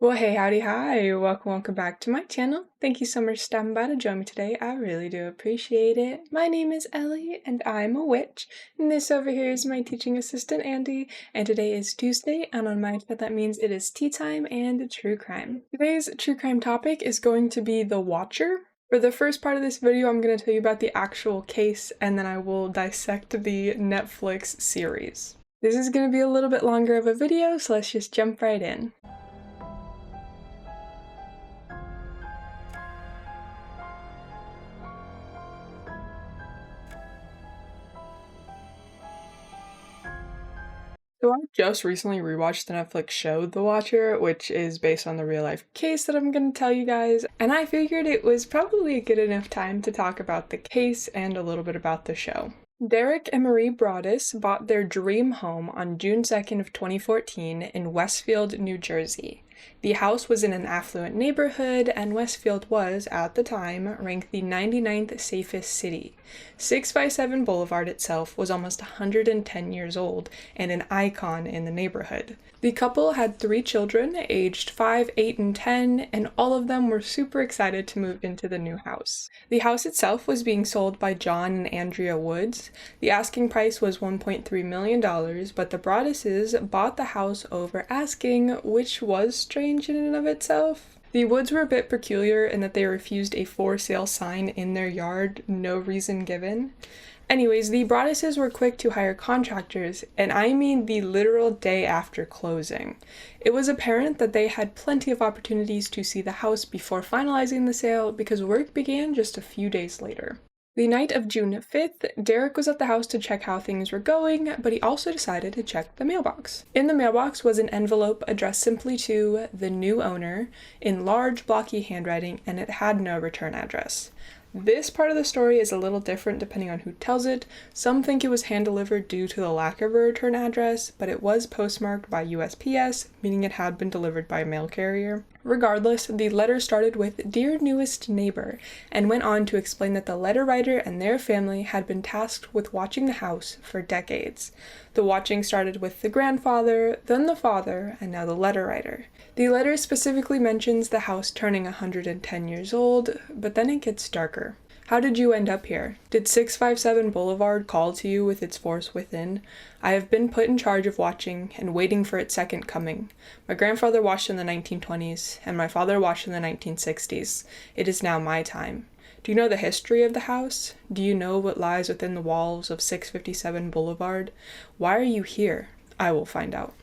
Well, hey, howdy, hi. Welcome back to my channel. Thank you so much for stopping by to join me today. I really do appreciate it. My name is Ellie, and I'm a witch. And this over here is my teaching assistant, Andy. And today is Tuesday, and on my side, that means it is tea time and true crime. Today's true crime topic is going to be The Watcher. For the first part of this video, I'm going to tell you about the actual case, and then I will dissect the Netflix series. This is going to be a little bit longer of a video, so let's just jump right in. So I just recently rewatched the Netflix show The Watcher, which is based on the real life case that I'm going to tell you guys, and I figured it was probably a good enough time to talk about the case and a little bit about the show. Derek and Marie Broaddus bought their dream home on June 2nd of 2014 in Westfield, New Jersey. The house was in an affluent neighborhood, and Westfield was, at the time, ranked the 99th safest city. 657 Boulevard itself was almost 110 years old and an icon in the neighborhood. The couple had 3 children, aged 5, 8, and 10, and all of them were super excited to move into the new house. The house itself was being sold by John and Andrea Woods. The asking price was $1.3 million, but the Broadduses bought the house over asking, which was strange in and of itself. The Woods were a bit peculiar in that they refused a for sale sign in their yard, no reason given. Anyways, the Broadduses were quick to hire contractors, and I mean the literal day after closing. It was apparent that they had plenty of opportunities to see the house before finalizing the sale because work began just a few days later. The night of June 5th, Derek was at the house to check how things were going, but he also decided to check the mailbox. In the mailbox was an envelope addressed simply to the new owner in large blocky handwriting, and it had no return address. This part of the story is a little different depending on who tells it. Some think it was hand-delivered due to the lack of a return address, but it was postmarked by USPS, meaning it had been delivered by a mail carrier. Regardless, the letter started with "Dear newest neighbor," and went on to explain that the letter writer and their family had been tasked with watching the house for decades. The watching started with the grandfather, then the father, and now the letter writer. The letter specifically mentions the house turning 110 years old, but then it gets darker. How did you end up here? Did 657 Boulevard call to you with its force within? I have been put in charge of watching and waiting for its second coming. My grandfather watched in the 1920s, and my father watched in the 1960s. It is now my time. Do you know the history of the house? Do you know what lies within the walls of 657 Boulevard? Why are you here? I will find out.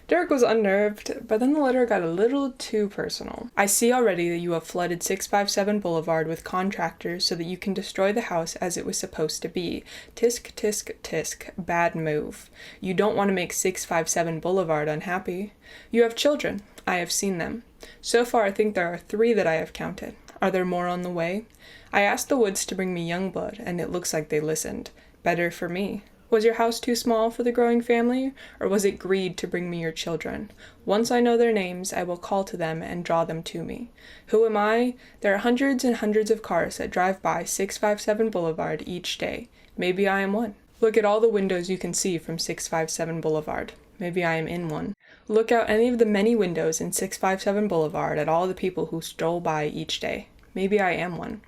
Derek was unnerved, but then the letter got a little too personal. I see already that you have flooded 657 Boulevard with contractors so that you can destroy the house as it was supposed to be. Tisk, tisk, tisk. Bad move. You don't want to make 657 Boulevard unhappy. You have children. I have seen them. So far, I think there are 3 that I have counted. Are there more on the way? I asked the Woods to bring me young blood, and it looks like they listened. Better for me. Was your house too small for the growing family, or was it greed to bring me your children? Once I know their names, I will call to them and draw them to me. Who am I? There are hundreds and hundreds of cars that drive by 657 Boulevard each day. Maybe I am one. Look at all the windows you can see from 657 Boulevard. Maybe I am in one. Look out any of the many windows in 657 Boulevard at all the people who stroll by each day. Maybe I am one.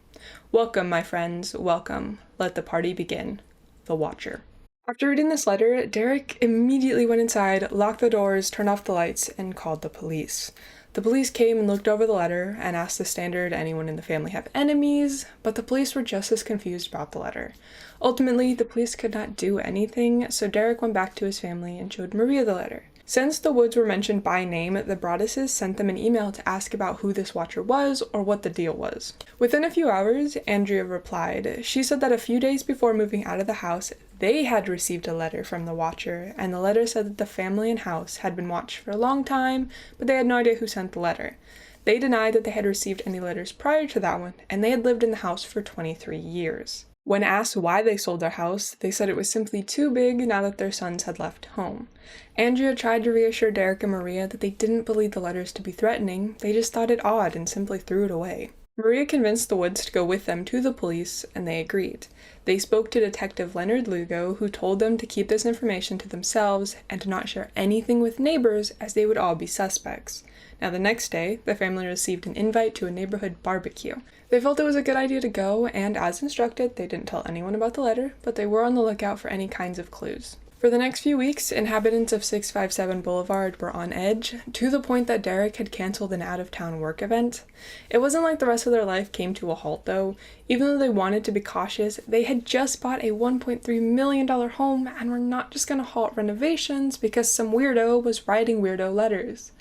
Welcome, my friends, welcome. Let the party begin. The Watcher. After reading this letter, Derek immediately went inside, locked the doors, turned off the lights, and called the police. The police came and looked over the letter and asked the standard, anyone in the family have enemies, but the police were just as confused about the letter. Ultimately, the police could not do anything, so Derek went back to his family and showed Maria the letter. Since the Woods were mentioned by name, the Broadduses sent them an email to ask about who this watcher was or what the deal was. Within a few hours, Andrea replied. She said that a few days before moving out of the house, they had received a letter from the watcher, and the letter said that the family and house had been watched for a long time, but they had no idea who sent the letter. They denied that they had received any letters prior to that one, and they had lived in the house for 23 years. When asked why they sold their house, they said it was simply too big now that their sons had left home. Andrea tried to reassure Derek and Maria that they didn't believe the letters to be threatening, they just thought it odd and simply threw it away. Maria convinced the Woods to go with them to the police, and they agreed. They spoke to Detective Leonard Lugo, who told them to keep this information to themselves and to not share anything with neighbors as they would all be suspects. Now the next day, the family received an invite to a neighborhood barbecue. They felt it was a good idea to go, and as instructed, they didn't tell anyone about the letter, but they were on the lookout for any kinds of clues. For the next few weeks, inhabitants of 657 Boulevard were on edge, to the point that Derek had canceled an out-of-town work event. It wasn't like the rest of their life came to a halt, though. Even though they wanted to be cautious, they had just bought a $1.3 million home and were not just going to halt renovations because some weirdo was writing weirdo letters.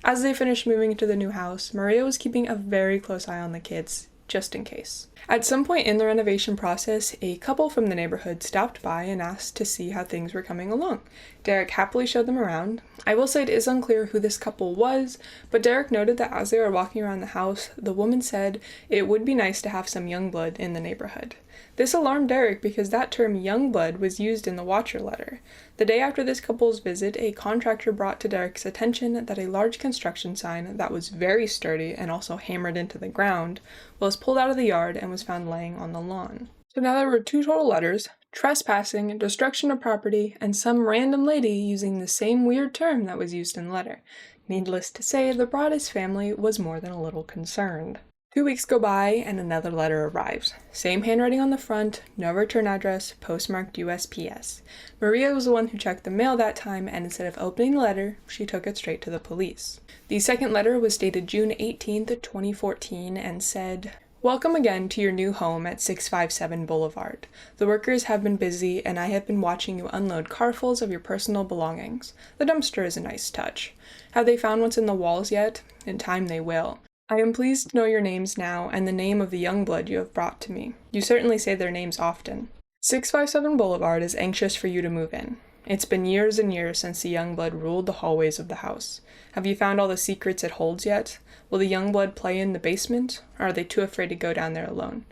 As they finished moving into the new house, Maria was keeping a very close eye on the kids, just in case. At some point in the renovation process, a couple from the neighborhood stopped by and asked to see how things were coming along. Derek happily showed them around. I will say it is unclear who this couple was, but Derek noted that as they were walking around the house, the woman said it would be nice to have some young blood in the neighborhood. This alarmed Derek because that term young blood was used in the Watcher letter. The day after this couple's visit, a contractor brought to Derek's attention that a large construction sign that was very sturdy and also hammered into the ground was pulled out of the yard and was found laying on the lawn. So now there were 2 total letters: trespassing, destruction of property, and some random lady using the same weird term that was used in the letter. Needless to say, the Broaddus family was more than a little concerned. 2 weeks go by and another letter arrives. Same handwriting on the front, no return address, postmarked USPS. Maria was the one who checked the mail that time, and instead of opening the letter, she took it straight to the police. The second letter was dated June 18th, 2014, and said, "Welcome again to your new home at 657 Boulevard. The workers have been busy, and I have been watching you unload carfuls of your personal belongings. The dumpster is a nice touch. Have they found what's in the walls yet? In time they will. I am pleased to know your names now and the name of the young blood you have brought to me. You certainly say their names often. 657 Boulevard is anxious for you to move in. It's been years and years since the young blood ruled the hallways of the house. Have you found all the secrets it holds yet? Will the young blood play in the basement, or are they too afraid to go down there alone?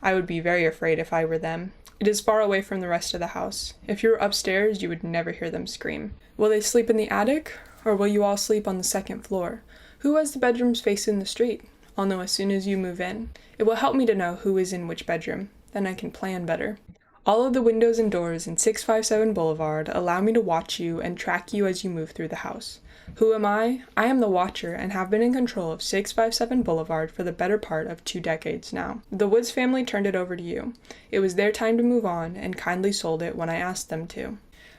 I would be very afraid if I were them. It is far away from the rest of the house. If you were upstairs, you would never hear them scream. Will they sleep in the attic, or will you all sleep on the second floor? Who has the bedrooms facing the street? I'll know as soon as you move in. It will help me to know who is in which bedroom. Then I can plan better. All of the windows and doors in 657 Boulevard allow me to watch you and track you as you move through the house. Who am I? I am the Watcher and have been in control of 657 Boulevard for the better part of 2 decades now. The Woods family turned it over to you. It was their time to move on and kindly sold it when I asked them to.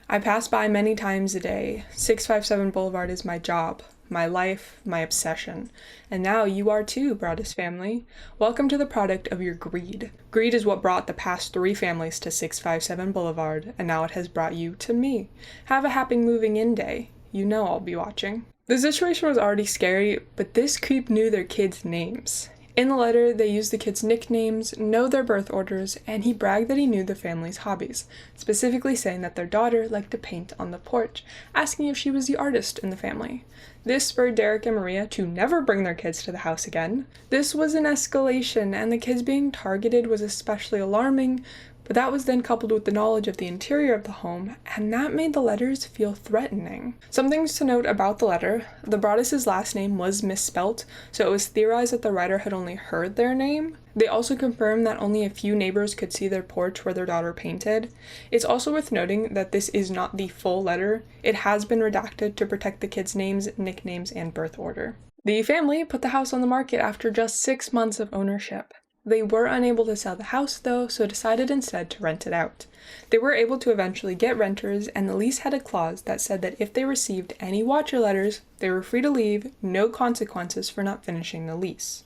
I pass by many times a day. 657 Boulevard is my job, my life, my obsession. And now you are too, Broaddus family. Welcome to the product of your greed. Greed is what brought the past 3 families to 657 Boulevard, and now it has brought you to me. Have a happy moving in day. You know I'll be watching." The situation was already scary, but this creep knew their kids' names. In the letter, they used the kids' nicknames, know their birth orders, and he bragged that he knew the family's hobbies, specifically saying that their daughter liked to paint on the porch, asking if she was the artist in the family. This spurred Derek and Maria to never bring their kids to the house again. This was an escalation, and the kids being targeted was especially alarming, but that was then coupled with the knowledge of the interior of the home, and that made the letters feel threatening. Some things to note about the letter: the Broaddus' last name was misspelt, so it was theorized that the writer had only heard their name. They also confirmed that only a few neighbors could see their porch where their daughter painted. It's also worth noting that this is not the full letter. It has been redacted to protect the kids' names, nicknames, and birth order. The family put the house on the market after just 6 months of ownership. They were unable to sell the house though, so decided instead to rent it out. They were able to eventually get renters, and the lease had a clause that said that if they received any Watcher letters, they were free to leave, no consequences for not finishing the lease.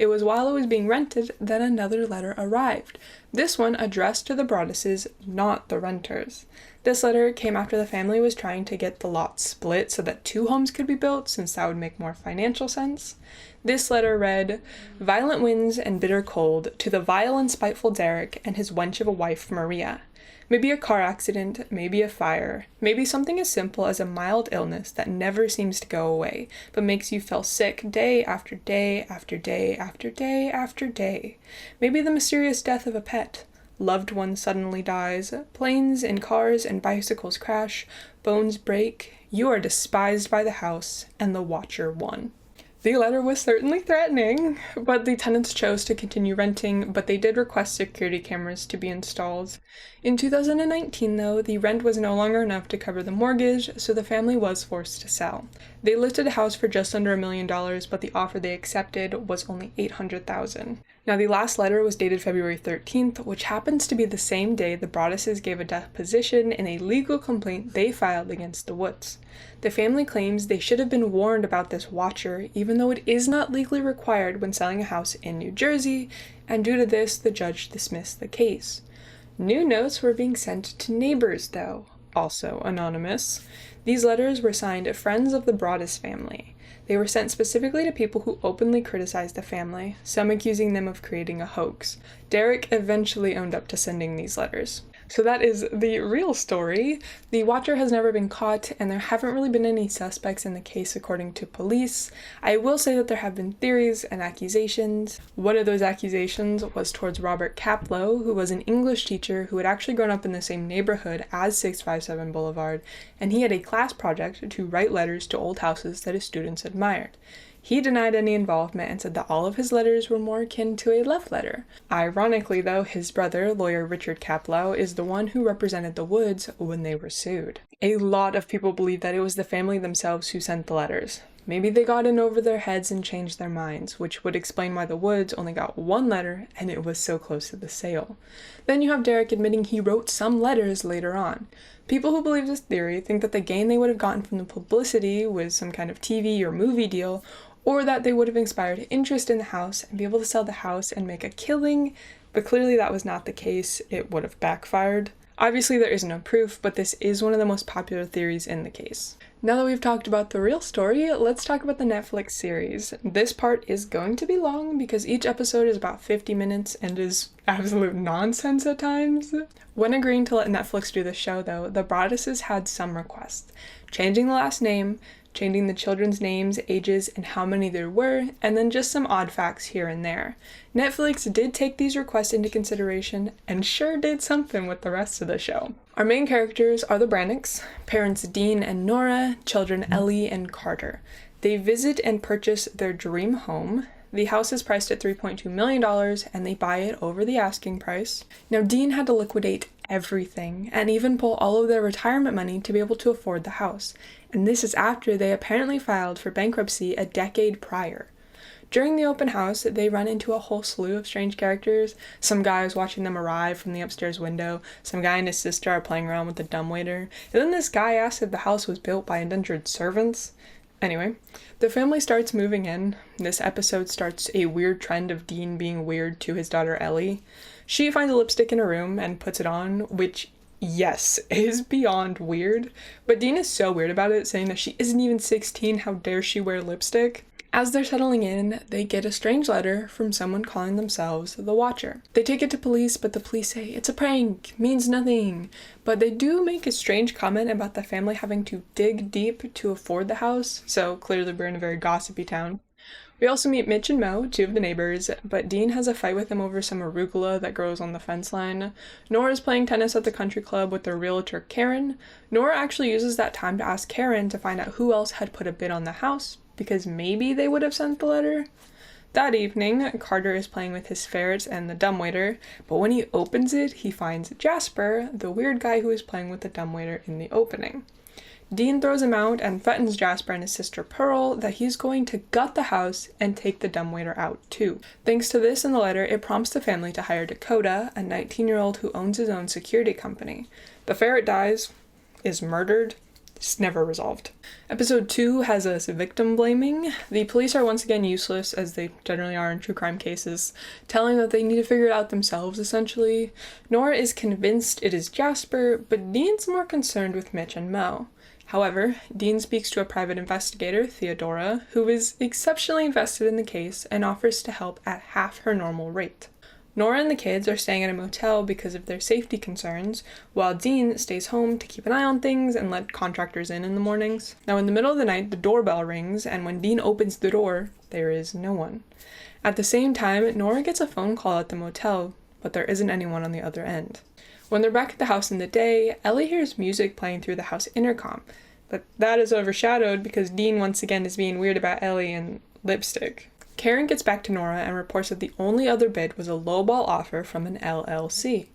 It was while it was being rented that another letter arrived, this one addressed to the Broadduses, not the renters. This letter came after the family was trying to get the lot split so that 2 homes could be built, since that would make more financial sense. This letter read, "Violent winds and bitter cold to the vile and spiteful Derek and his wench of a wife Maria. Maybe a car accident, maybe a fire, maybe something as simple as a mild illness that never seems to go away, but makes you feel sick day after day after day after day after day. Maybe the mysterious death of a pet. Loved one suddenly dies, planes and cars and bicycles crash, bones break, you are despised by the house, and the Watcher won." The letter was certainly threatening, but the tenants chose to continue renting, but they did request security cameras to be installed. In 2019, though, the rent was no longer enough to cover the mortgage, so the family was forced to sell. They listed a house for just under $1 million, but the offer they accepted was only $800,000. Now, the last letter was dated February 13th, which happens to be the same day the Broadduses gave a deposition in a legal complaint they filed against the Woods. The family claims they should have been warned about this watcher, even though it is not legally required when selling a house in New Jersey, and due to this, the judge dismissed the case. New notes were being sent to neighbors, though, also anonymous. These letters were signed Friends of the Broaddus family. They were sent specifically to people who openly criticized the family, some accusing them of creating a hoax. Derek eventually owned up to sending these letters. So that is the real story. The watcher has never been caught, and there haven't really been any suspects in the case according to police. I will say that there have been theories and accusations. One of those accusations was towards Robert Kaplow, who was an English teacher who had actually grown up in the same neighborhood as 657 Boulevard, and he had a class project to write letters to old houses that his students admired. He denied any involvement and said that all of his letters were more akin to a love letter. Ironically, though, his brother, lawyer Richard Kaplow, is the one who represented the Woods when they were sued. A lot of people believe that it was the family themselves who sent the letters. Maybe they got in over their heads and changed their minds, which would explain why the Woods only got one letter and it was so close to the sale. Then you have Derek admitting he wrote some letters later on. People who believe this theory think that the gain they would have gotten from the publicity was some kind of TV or movie deal, or that they would have inspired interest in the house and be able to sell the house and make a killing, but clearly that was not the case. It would have backfired. Obviously there is no proof, but this is one of the most popular theories in the case. Now that we've talked about the real story, let's talk about the Netflix series. This part is going to be long because each episode is about 50 minutes and is absolute nonsense at times. When agreeing to let Netflix do the show, though, the Broadduses had some requests. Changing the last name, changing the children's names, ages, and how many there were, and then just some odd facts here and there. Netflix did take these requests into consideration and sure did something with the rest of the show. Our main characters are the Brannocks, parents Dean and Nora, children Ellie and Carter. They visit and purchase their dream home. The house is priced at $3.2 million, and they buy it over the asking price. Now, Dean had to liquidate everything, and even pull all of their retirement money to be able to afford the house. And this is after they apparently filed for bankruptcy a decade prior. During the open house, they run into a whole slew of strange characters. Some guy is watching them arrive from the upstairs window. Some guy and his sister are playing around with the dumbwaiter. And then this guy asks if the house was built by indentured servants. Anyway, the family starts moving in. This episode starts a weird trend of Dean being weird to his daughter Ellie. She finds a lipstick in her room and puts it on, which, yes, is beyond weird. But Dean is so weird about it, saying that she isn't even 16, how dare she wear lipstick? As they're settling in, they get a strange letter from someone calling themselves the Watcher. They take it to police, but the police say it's a prank, means nothing. But they do make a strange comment about the family having to dig deep to afford the house, so clearly we're in a very gossipy town. We also meet Mitch and Mo, two of the neighbors, but Dean has a fight with them over some arugula that grows on the fence line. Nora is playing tennis at the country club with their realtor Karen. Nora actually uses that time to ask Karen to find out who else had put a bid on the house, because maybe they would have sent the letter. That evening, Carter is playing with his ferrets and the dumbwaiter, but when he opens it, he finds Jasper, the weird guy who is playing with the dumbwaiter in the opening. Dean throws him out and threatens Jasper and his sister Pearl that he's going to gut the house and take the dumbwaiter out too. Thanks to this in the letter, it prompts the family to hire Dakota, a 19-year-old who owns his own security company. The ferret dies, is murdered. It's never resolved. Episode 2 has us victim blaming. The police are once again useless, as they generally are in true crime cases, telling that they need to figure it out themselves, essentially. Nora is convinced it is Jasper, but Dean's more concerned with Mitch and Mo. However, Dean speaks to a private investigator, Theodora, who is exceptionally invested in the case and offers to help at half her normal rate. Nora and the kids are staying at a motel because of their safety concerns, while Dean stays home to keep an eye on things and let contractors in the mornings. Now, in the middle of the night, the doorbell rings, and when Dean opens the door, there is no one. At the same time, Nora gets a phone call at the motel, but there isn't anyone on the other end. When they're back at the house in the day, Ellie hears music playing through the house intercom, but that is overshadowed because Dean once again is being weird about Ellie and lipstick. Karen gets back to Nora and reports that the only other bid was a lowball offer from an LLC.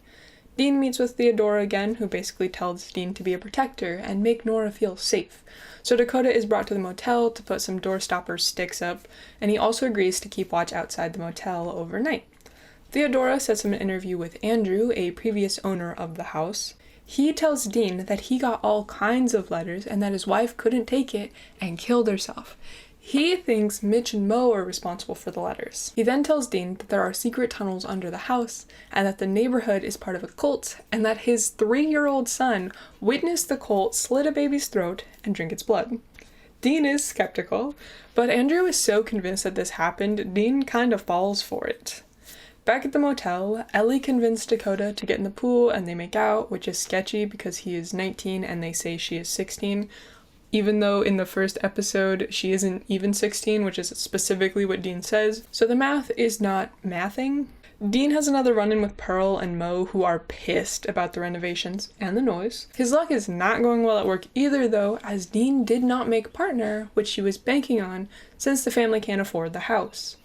Dean meets with Theodora again, who basically tells Dean to be a protector and make Nora feel safe. So Dakota is brought to the motel to put some doorstopper sticks up, and he also agrees to keep watch outside the motel overnight. Theodora sets him an interview with Andrew, a previous owner of the house. He tells Dean that he got all kinds of letters and that his wife couldn't take it and killed herself. He thinks Mitch and Mo are responsible for the letters. He then tells Dean that there are secret tunnels under the house and that the neighborhood is part of a cult and that his 3-year-old son witnessed the cult slit a baby's throat and drink its blood. Dean is skeptical, but Andrew is so convinced that this happened, Dean kind of falls for it. Back at the motel, Ellie convinced Dakota to get in the pool and they make out, which is sketchy because he is 19 and they say she is 16. Even though in the first episode she isn't even 16, which is specifically what Dean says. So the math is not mathing. Dean has another run-in with Pearl and Mo, who are pissed about the renovations and the noise. His luck is not going well at work either though, as Dean did not make partner, which she was banking on since the family can't afford the house.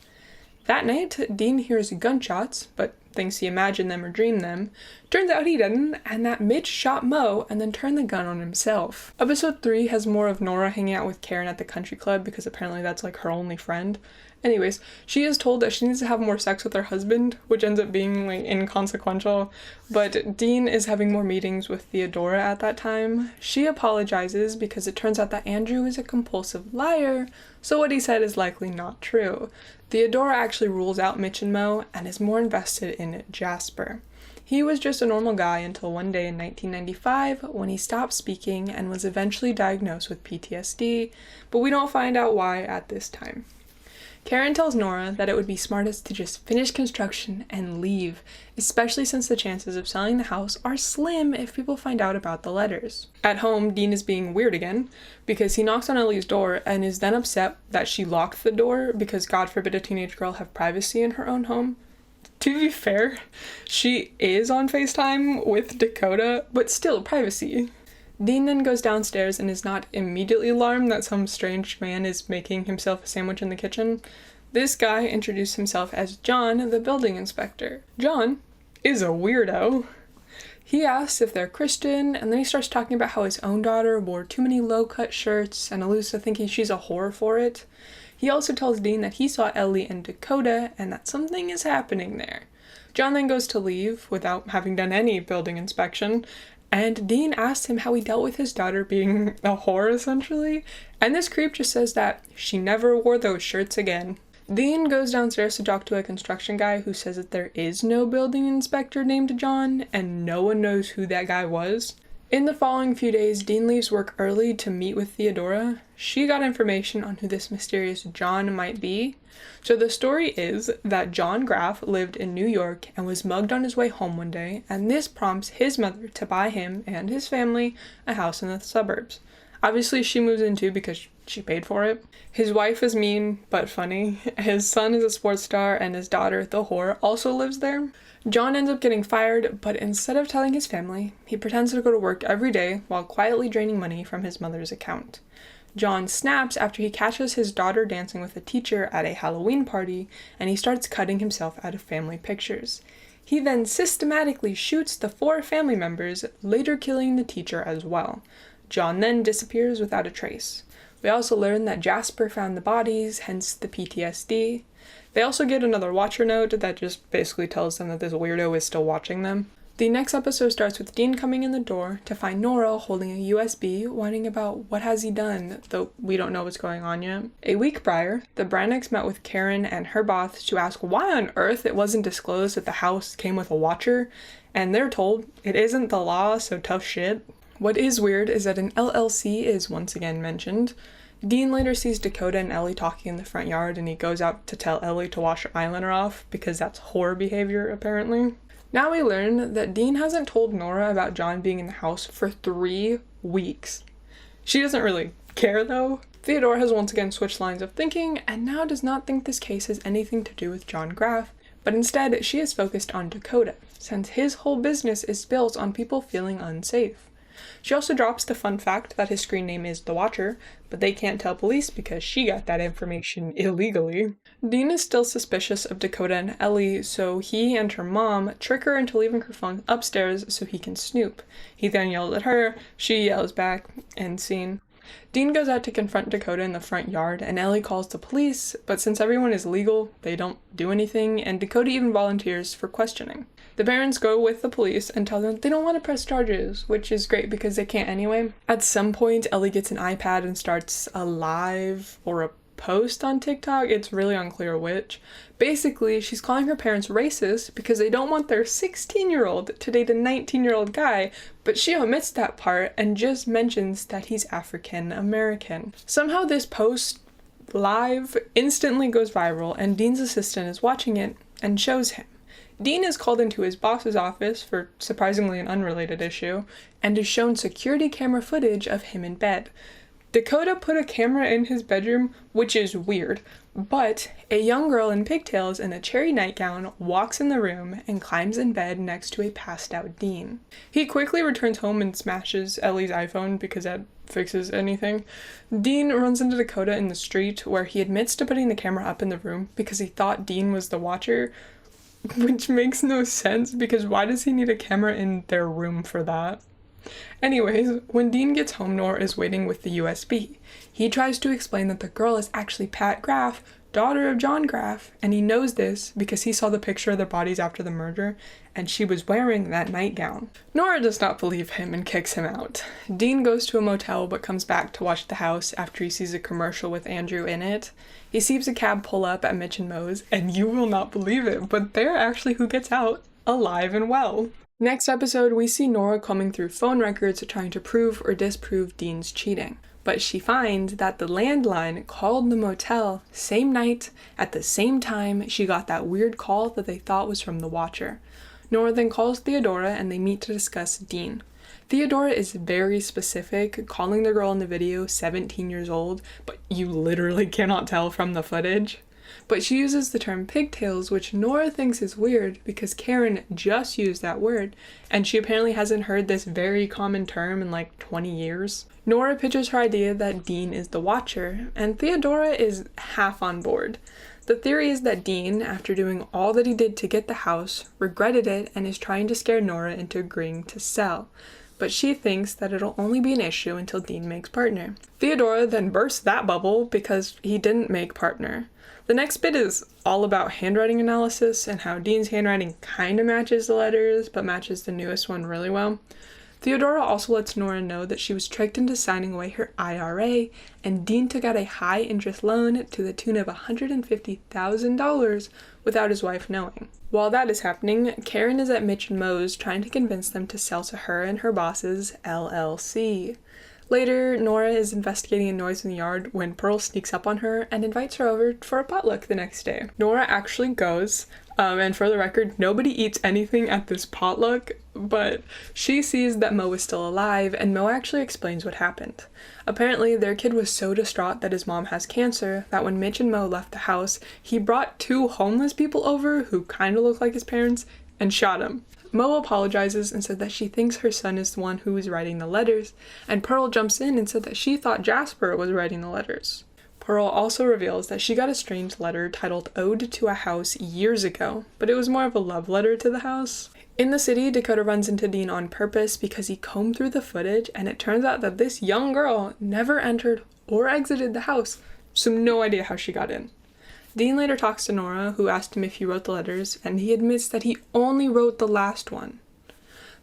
That night, Dean hears gunshots, but thinks he imagined them or dreamed them. Turns out he didn't, and that Mitch shot Mo and then turned the gun on himself. Episode 3 has more of Nora hanging out with Karen at the country club because apparently that's like her only friend. Anyways, she is told that she needs to have more sex with her husband, which ends up being like inconsequential, but Dean is having more meetings with Theodora at that time. She apologizes because it turns out that Andrew is a compulsive liar, so what he said is likely not true. Theodora actually rules out Mitch and Mo and is more invested in Jasper. He was just a normal guy until one day in 1995 when he stopped speaking and was eventually diagnosed with PTSD, but we don't find out why at this time. Karen tells Nora that it would be smartest to just finish construction and leave, especially since the chances of selling the house are slim if people find out about the letters. At home, Dean is being weird again because he knocks on Ellie's door and is then upset that she locked the door because God forbid a teenage girl have privacy in her own home. To be fair, she is on FaceTime with Dakota, but still privacy. Dean then goes downstairs and is not immediately alarmed that some strange man is making himself a sandwich in the kitchen. This guy introduced himself as John, the building inspector. John is a weirdo. He asks if they're Christian, and then he starts talking about how his own daughter wore too many low-cut shirts and alludes to thinking she's a whore for it. He also tells Dean that he saw Ellie and Dakota and that something is happening there. John then goes to leave without having done any building inspection, and Dean asks him how he dealt with his daughter being a whore, essentially, and this creep just says that she never wore those shirts again. Dean goes downstairs to talk to a construction guy who says that there is no building inspector named John, and no one knows who that guy was. In the following few days, Dean leaves work early to meet with Theodora. She got information on who this mysterious John might be. So the story is that John Graff lived in New York and was mugged on his way home one day, and this prompts his mother to buy him and his family a house in the suburbs. Obviously, she moves in too because she paid for it. His wife is mean but funny. His son is a sports star, and his daughter, the whore, also lives there. John ends up getting fired, but instead of telling his family, he pretends to go to work every day while quietly draining money from his mother's account. John snaps after he catches his daughter dancing with a teacher at a Halloween party, and he starts cutting himself out of family pictures. He then systematically shoots the 4 family members, later killing the teacher as well. John then disappears without a trace. We also learn that Jasper found the bodies, hence the PTSD. They also get another watcher note that just basically tells them that this weirdo is still watching them. The next episode starts with Dean coming in the door to find Nora holding a USB, whining about what has he done, though we don't know what's going on yet. A week prior, the Brannocks met with Karen and her boss to ask why on earth it wasn't disclosed that the house came with a watcher, and they're told it isn't the law, so tough shit. What is weird is that an LLC is once again mentioned. Dean later sees Dakota and Ellie talking in the front yard, and he goes out to tell Ellie to wash her eyeliner off, because that's whore behavior, apparently. Now we learn that Dean hasn't told Nora about John being in the house for 3 weeks. She doesn't really care, though. Theodora has once again switched lines of thinking, and now does not think this case has anything to do with John Graff, but instead she is focused on Dakota, since his whole business is built on people feeling unsafe. She also drops the fun fact that his screen name is The Watcher, but they can't tell police because she got that information illegally. Dean is still suspicious of Dakota and Ellie, so he and her mom trick her into leaving her phone upstairs so he can snoop. He then yells at her, she yells back, end scene. Dean goes out to confront Dakota in the front yard, and Ellie calls the police, but since everyone is legal, they don't do anything, and Dakota even volunteers for questioning. The parents go with the police and tell them they don't want to press charges, which is great because they can't anyway. At some point, Ellie gets an iPad and starts a live or a post on TikTok. It's really unclear which. Basically, she's calling her parents racist because they don't want their 16-year-old to date a 19-year-old guy, but she omits that part and just mentions that he's African American. Somehow this post live instantly goes viral, and Dean's assistant is watching it and shows him. Dean is called into his boss's office for surprisingly an unrelated issue, and is shown security camera footage of him in bed. Dakota put a camera in his bedroom, which is weird, but a young girl in pigtails and a cherry nightgown walks in the room and climbs in bed next to a passed out Dean. He quickly returns home and smashes Ellie's iPhone because that fixes anything. Dean runs into Dakota in the street where he admits to putting the camera up in the room because he thought Dean was the watcher, which makes no sense because why does he need a camera in their room for that? Anyways, when Dean gets home, Nora is waiting with the USB. He tries to explain that the girl is actually Pat Graff, daughter of John Graff, and he knows this because he saw the picture of their bodies after the murder, and she was wearing that nightgown. Nora does not believe him and kicks him out. Dean goes to a motel but comes back to watch the house after he sees a commercial with Andrew in it. He sees a cab pull up at Mitch and Moe's, and you will not believe it, but they're actually who gets out, alive and well. Next episode, we see Nora combing through phone records trying to prove or disprove Dean's cheating. But she finds that the landline called the motel same night, at the same time she got that weird call that they thought was from the Watcher. Nora then calls Theodora and they meet to discuss Dean. Theodora is very specific, calling the girl in the video 17 years old, but you literally cannot tell from the footage. But she uses the term pigtails, which Nora thinks is weird because Karen just used that word, and she apparently hasn't heard this very common term in like 20 years. Nora pitches her idea that Dean is the Watcher, and Theodora is half on board. The theory is that Dean, after doing all that he did to get the house, regretted it and is trying to scare Nora into agreeing to sell. But she thinks that it'll only be an issue until Dean makes partner. Theodora then bursts that bubble because he didn't make partner. The next bit is all about handwriting analysis and how Dean's handwriting kind of matches the letters, but matches the newest one really well. Theodora also lets Nora know that she was tricked into signing away her IRA, and Dean took out a high-interest loan to the tune of $150,000 without his wife knowing. While that is happening, Karen is at Mitch and Moe's trying to convince them to sell to her and her boss's LLC. Later, Nora is investigating a noise in the yard when Pearl sneaks up on her and invites her over for a potluck the next day. Nora actually goes, and for the record, nobody eats anything at this potluck, but she sees that Mo is still alive, and Mo actually explains what happened. Apparently, their kid was so distraught that his mom has cancer that when Mitch and Mo left the house, he brought two homeless people over who kind of look like his parents and shot him. Mo apologizes and said that she thinks her son is the one who was writing the letters, and Pearl jumps in and said that she thought Jasper was writing the letters. Pearl also reveals that she got a strange letter titled Ode to a House years ago, but it was more of a love letter to the house. In the city, Dakota runs into Dean on purpose because he combed through the footage, and it turns out that this young girl never entered or exited the house, so no idea how she got in. Dean later talks to Nora, who asked him if he wrote the letters, and he admits that he only wrote the last one.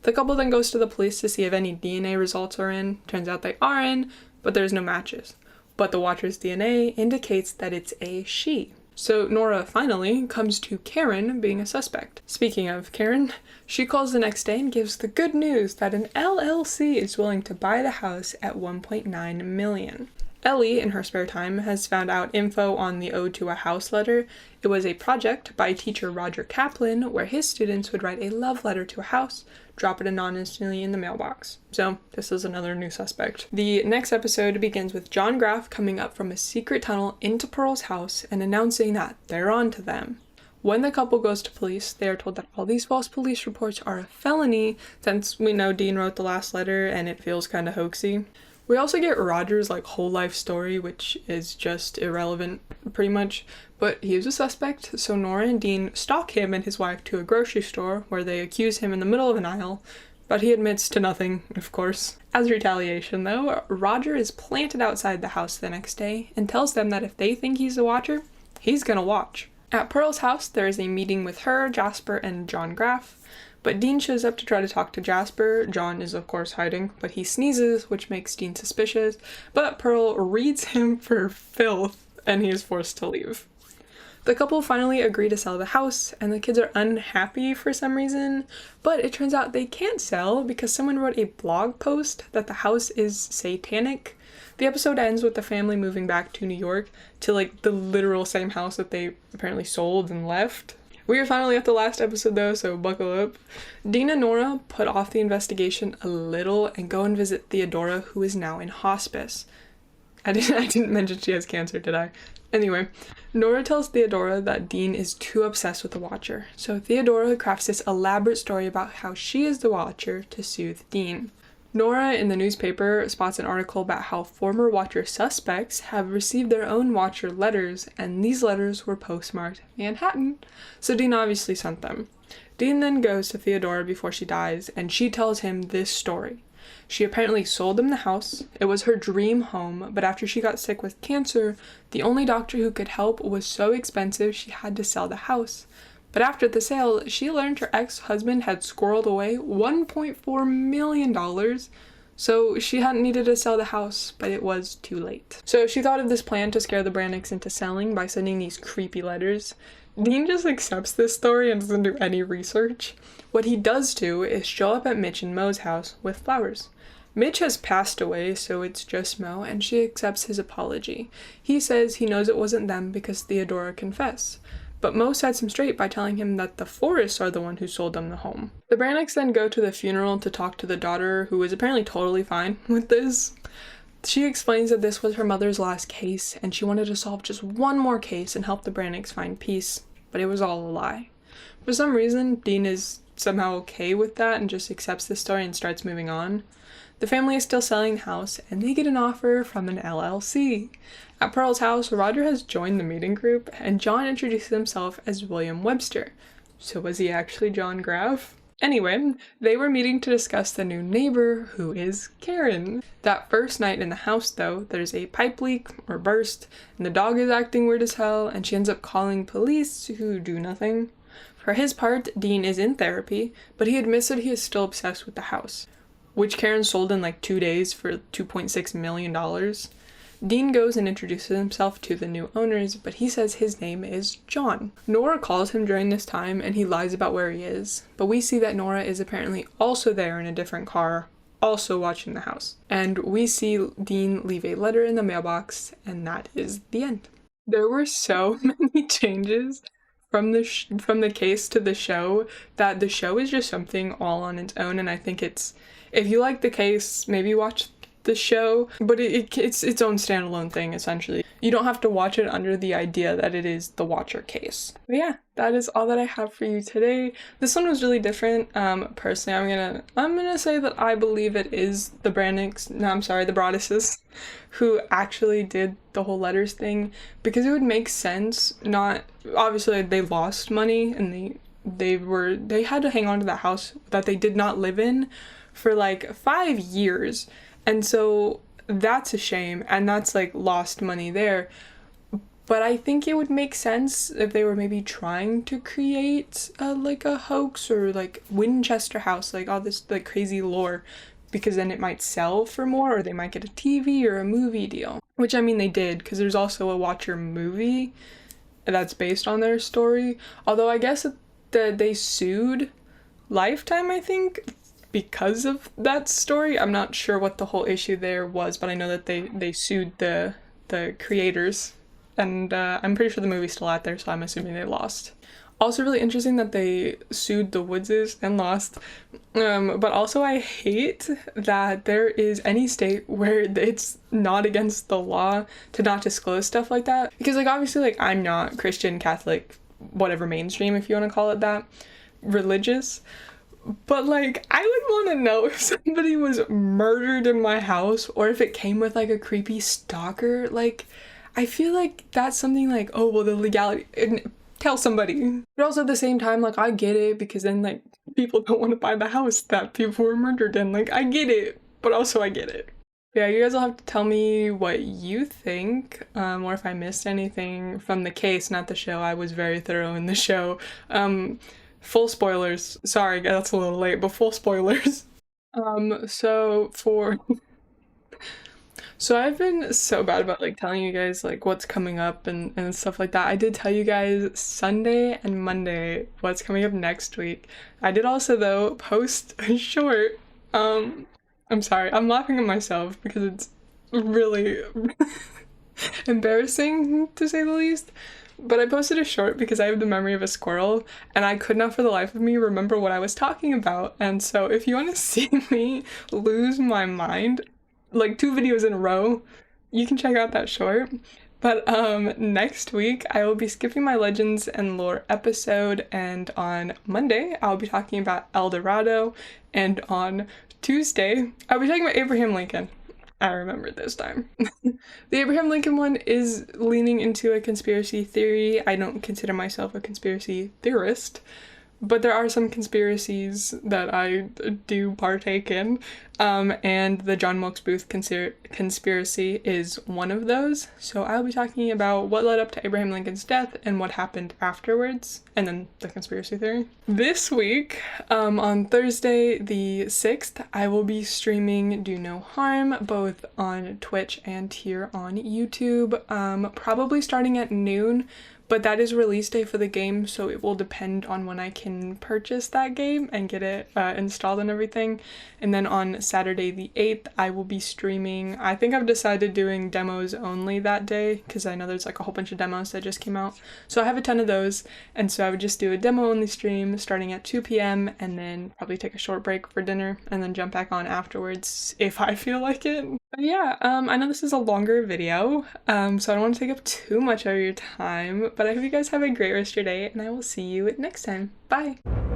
The couple then goes to the police to see if any DNA results are in. Turns out they are in, but there's no matches. But the Watcher's DNA indicates that it's a she. So Nora finally comes to Karen being a suspect. Speaking of Karen, she calls the next day and gives the good news that an LLC is willing to buy the house at $1.9 million. Ellie, in her spare time, has found out info on the Ode to a House letter. It was a project by teacher Roger Kaplan where his students would write a love letter to a house, drop it anonymously in the mailbox. So this is another new suspect. The next episode begins with John Graff coming up from a secret tunnel into Pearl's house and announcing that they're on to them. When the couple goes to police, they are told that all these false police reports are a felony, since we know Dean wrote the last letter and it feels kind of hoaxy. We also get Roger's whole life story, which is just irrelevant pretty much, but he is a suspect, so Nora and Dean stalk him and his wife to a grocery store where they accuse him in the middle of an aisle, but he admits to nothing, of course. As retaliation though, Roger is planted outside the house the next day and tells them that if they think he's the watcher, he's gonna watch. At Pearl's house, there is a meeting with her, Jasper, and John Graff. But Dean shows up to try to talk to Jasper. John is of course hiding, but he sneezes, which makes Dean suspicious, but Pearl reads him for filth, and he is forced to leave. The couple finally agree to sell the house, and the kids are unhappy for some reason, but it turns out they can't sell because someone wrote a blog post that the house is satanic. The episode ends with the family moving back to New York to the literal same house that they apparently sold and left. We are finally at the last episode though, so buckle up. Dean and Nora put off the investigation a little and go and visit Theodora, who is now in hospice. I didn't mention she has cancer, did I? Anyway, Nora tells Theodora that Dean is too obsessed with the Watcher, so Theodora crafts this elaborate story about how she is the Watcher to soothe Dean. Nora in the newspaper spots an article about how former Watcher suspects have received their own Watcher letters, and these letters were postmarked Manhattan, so Dean obviously sent them. Dean then goes to Theodora before she dies, and she tells him this story. She apparently sold him the house. It was her dream home, but after she got sick with cancer, the only doctor who could help was so expensive she had to sell the house. But after the sale, she learned her ex-husband had squirreled away $1.4 million, so she hadn't needed to sell the house, but it was too late. So she thought of this plan to scare the Brannocks into selling by sending these creepy letters. Dean just accepts this story and doesn't do any research. What he does do is show up at Mitch and Mo's house with flowers. Mitch has passed away, so it's just Mo, and she accepts his apology. He says he knows it wasn't them because Theodora confessed. But Mo sets him straight by telling him that the Forrests are the one who sold them the home. The Brannocks then go to the funeral to talk to the daughter, who is apparently totally fine with this. She explains that this was her mother's last case, and she wanted to solve just one more case and help the Brannocks find peace, but it was all a lie. For some reason, Dean is somehow okay with that and just accepts the story and starts moving on. The family is still selling the house, and they get an offer from an LLC. At Pearl's house, Roger has joined the meeting group, and John introduces himself as William Webster. So was he actually John Graff? Anyway, they were meeting to discuss the new neighbor, who is Karen. That first night in the house, though, there's a pipe leak or burst, and the dog is acting weird as hell, and she ends up calling police, who do nothing. For his part, Dean is in therapy, but he admits that he is still obsessed with the house, which Karen sold in 2 days for $2.6 million. Dean goes and introduces himself to the new owners, but he says his name is John. Nora calls him during this time, and he lies about where he is, but we see that Nora is apparently also there in a different car, also watching the house. And we see Dean leave a letter in the mailbox, and that is the end. There were so many changes from the case to the show that the show is just something all on its own, and I think it's, if you like the case, maybe watch the show, but it's its own standalone thing, essentially. You don't have to watch it under the idea that it is the Watcher case. But yeah, that is all that I have for you today. This one was really different. Personally, I'm gonna say that I believe it is the the Broadduses who actually did the whole letters thing, because it would make sense. Not obviously they lost money and they had to hang on to that house that they did not live in for 5 years. And so that's a shame, and that's lost money there. But I think it would make sense if they were maybe trying to create a hoax, or Winchester House, all this crazy lore, because then it might sell for more, or they might get a TV or a movie deal. Which I mean they did, because there's also a Watcher movie that's based on their story. Although I guess that they sued Lifetime, I think, because of that story. I'm not sure what the whole issue there was, but I know that they sued the creators, and I'm pretty sure the movie's still out there, so I'm assuming they lost. Also really interesting that they sued the Woodses and lost, but also I hate that there is any state where it's not against the law to not disclose stuff like that, because obviously I'm not Christian, Catholic, whatever mainstream, if you want to call it that, religious. But like, I would want to know if somebody was murdered in my house or if it came with like a creepy stalker. Like, I feel like that's something like, oh, well, the legality, and tell somebody. But also at the same time, like, I get it, because then like people don't want to buy the house that people were murdered in. Like, I get it, but also I get it. Yeah, you guys will have to tell me what you think, or if I missed anything from the case, not the show. I was very thorough in the show. Full spoilers. Sorry, that's a little late, but full spoilers. So for so I've been so bad about like telling you guys like what's coming up and stuff like that. I did tell you guys Sunday and Monday what's coming up next week. I did also though post a short. I'm sorry, I'm laughing at myself because it's really embarrassing to say the least. But I posted a short because I have the memory of a squirrel and I could not for the life of me remember what I was talking about. And so if you want to see me lose my mind, like 2 videos in a row, you can check out that short. But next week I will be skipping my Legends and Lore episode, and on Monday I'll be talking about El Dorado, and on Tuesday I'll be talking about Abraham Lincoln. I remember this time. The Abraham Lincoln one is leaning into a conspiracy theory. I don't consider myself a conspiracy theorist, but there are some conspiracies that I do partake in, and the John Wilkes Booth conspiracy is one of those. So I'll be talking about what led up to Abraham Lincoln's death and what happened afterwards, and then the conspiracy theory. This week, on Thursday the 6th, I will be streaming Do No Harm, both on Twitch and here on YouTube, probably starting at noon. But that is release day for the game, so it will depend on when I can purchase that game and get it installed and everything. And then on Saturday the 8th, I will be streaming. I think I've decided doing demos only that day, because I know there's like a whole bunch of demos that just came out. So I have a ton of those, and so I would just do a demo only stream starting at 2 p.m. and then probably take a short break for dinner and then jump back on afterwards if I feel like it. But yeah, I know this is a longer video, so I don't want to take up too much of your time, but I hope you guys have a great rest of your day, and I will see you next time. Bye!